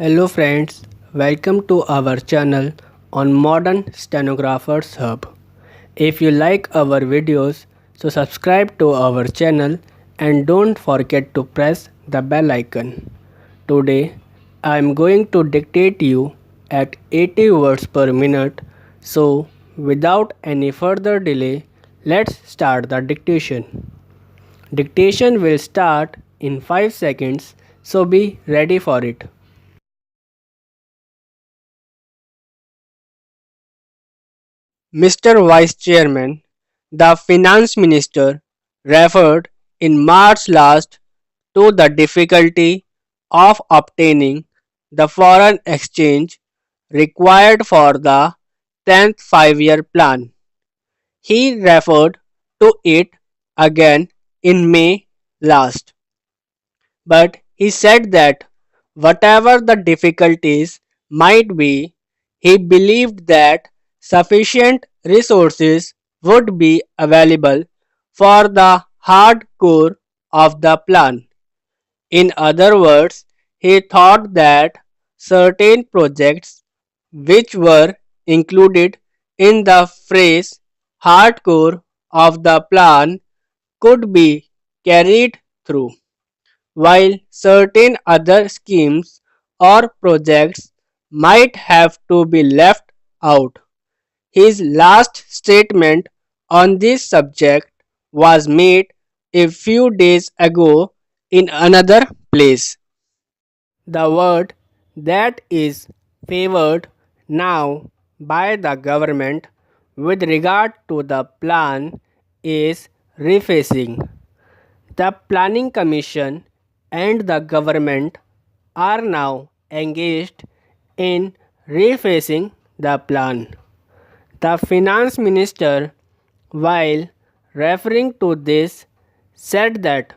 Hello friends, welcome to our channel on Modern Stenographers Hub. If you like our videos, so subscribe to our channel and don't forget to press the bell icon. Today I am going to dictate you at 80 words per minute, so without any further delay, let's start the dictation. Dictation will start in 5 seconds, so be ready for it. Mr. Vice Chairman, the Finance Minister referred in March last to the difficulty of obtaining the foreign exchange required for the 10th five-year plan. He referred to it again in May last. But he said that whatever the difficulties might be, he believed that sufficient resources would be available for the hard core of the plan. In other words, he thought that certain projects which were included in the phrase hardcore of the plan could be carried through while certain other schemes or projects might have to be left out. His last statement on this subject was made a few days ago in another place. The word that is favored now by the government with regard to the plan is refacing. The Planning Commission and the government are now engaged in refacing the plan. The Finance Minister, while referring to this, said that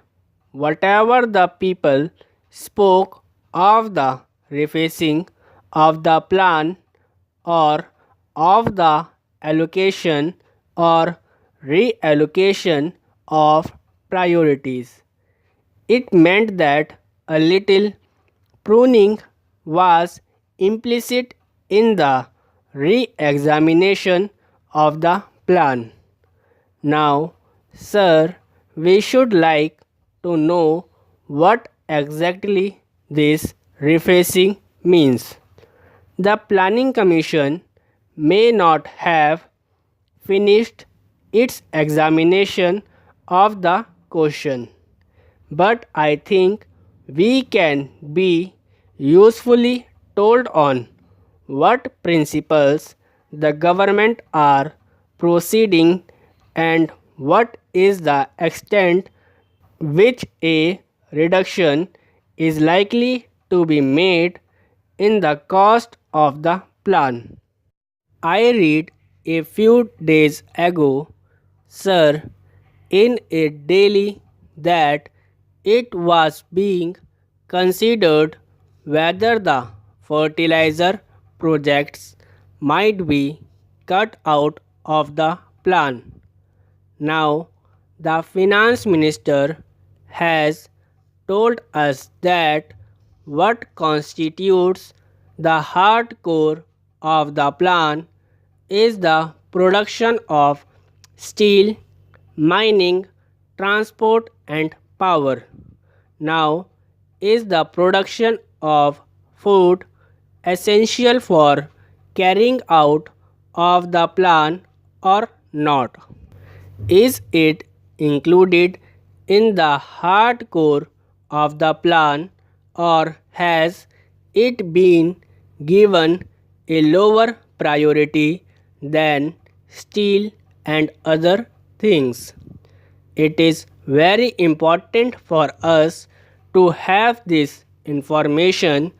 whatever the people spoke of the refacing of the plan or of the allocation or reallocation of priorities. It meant that a little pruning was implicit in the re-examination of the plan. Now, sir, we should like to know what exactly this refacing means. The Planning Commission may not have finished its examination of the question, but I think we can be usefully told on what principles the government are proceeding and what is the extent which a reduction is likely to be made in the cost of the plan. I read a few days ago, sir, in a daily that it was being considered whether the fertilizer projects might be cut out of the plan. Now, the finance minister has told us that what constitutes the hard core of the plan is the production of steel, mining, transport, and power. Now, is the production of food essential for carrying out of the plan or not? Is it included in the hard core of the plan or has it been given a lower priority than steel and other things? It is very important for us to have this information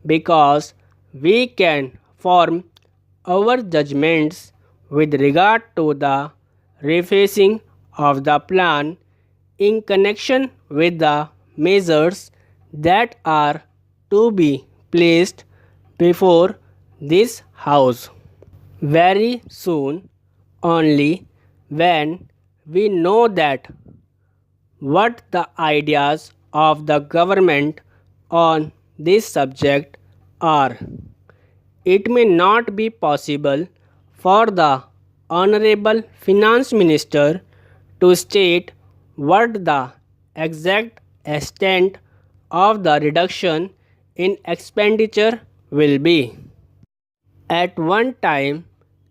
because we can form our judgments with regard to the refacing of the plan in connection with the measures that are to be placed before this house very soon. Only when we know that what the ideas of the government on this subject are. It may not be possible for the Honorable Finance Minister to state what the exact extent of the reduction in expenditure will be. At one time,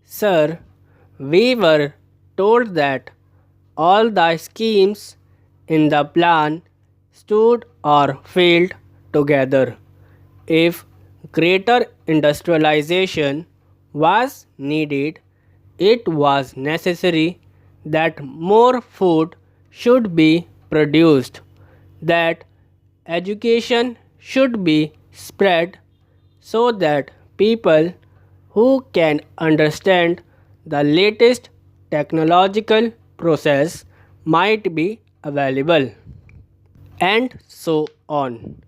sir, we were told that all the schemes in the plan stood or failed together. If greater industrialization was needed, it was necessary that more food should be produced, that education should be spread so that people who can understand the latest technological process might be available, and so on.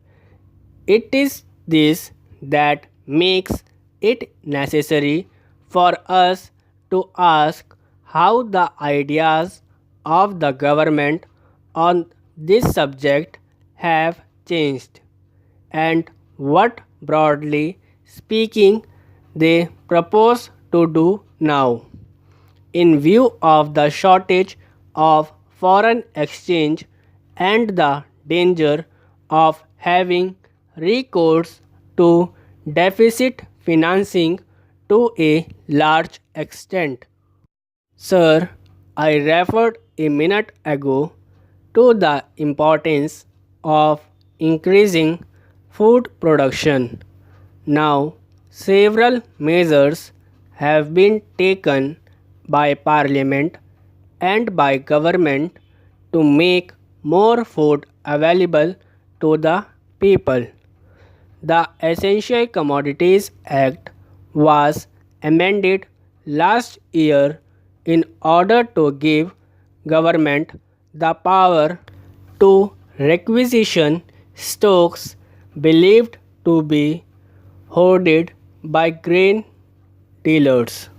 It is this that makes it necessary for us to ask how the ideas of the government on this subject have changed, and what, broadly speaking, they propose to do now. In view of the shortage of foreign exchange and the danger of having recourse to deficit financing to a large extent. Sir, I referred a minute ago to the importance of increasing food production. Now, several measures have been taken by Parliament and by government to make more food available to the people. The Essential Commodities Act was amended last year in order to give government the power to requisition stocks believed to be hoarded by grain dealers.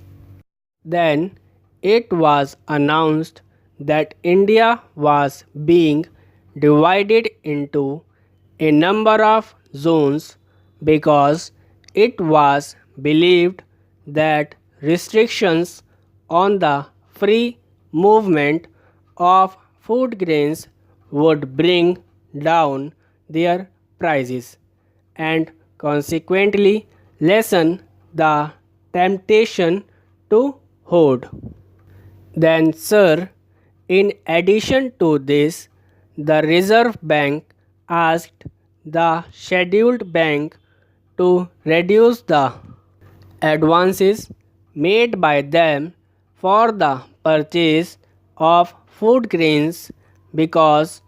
Then it was announced that India was being divided into a number of zones because it was believed that restrictions on the free movement of food grains would bring down their prices and consequently lessen the temptation to hoard. Then, sir, in addition to this, the Reserve Bank asked the scheduled bank to reduce the advances made by them for the purchase of food grains because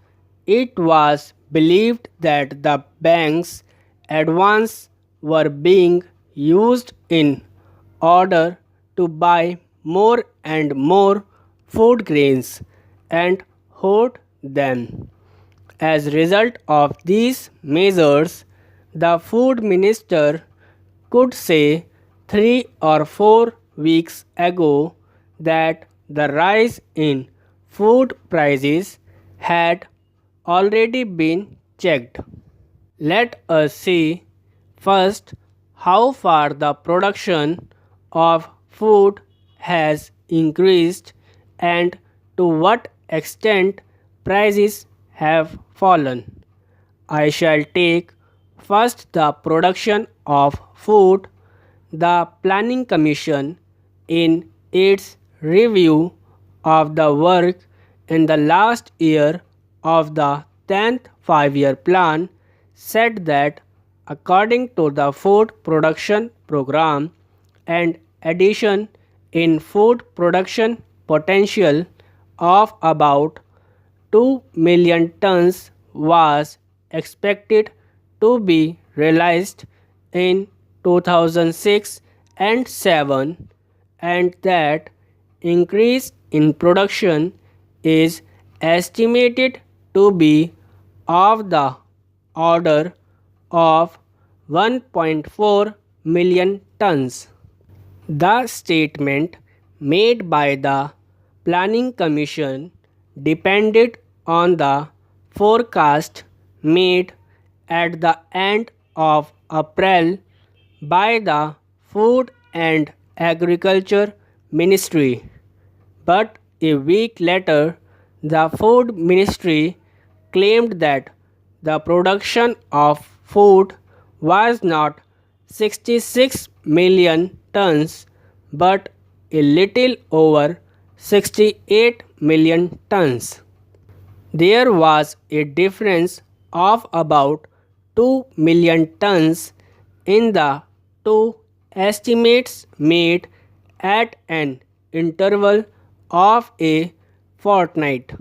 it was believed that the bank's advance were being used in order to buy more and more food grains and hoard them. As a result of these measures, the food minister could say 3 or 4 weeks ago that the rise in food prices had already been checked. Let us see first how far the production of food has increased and to what extent prices have fallen. I shall take first the production of food. The Planning Commission, in its review of the work in the last year of the 10th five-year plan, said that according to the food production program, and addition in food production potential of about 2 million tons was expected to be realized in 2006 and 7, and that increase in production is estimated to be of the order of 1.4 million tons. The statement made by the Planning Commission depended on the forecast made at the end of April by the Food and Agriculture Ministry. But a week later, the Food Ministry claimed that the production of food was not 66 million tons but a little over 68 million tons. There was a difference of about 2 million tons in the two estimates made at an interval of a fortnight.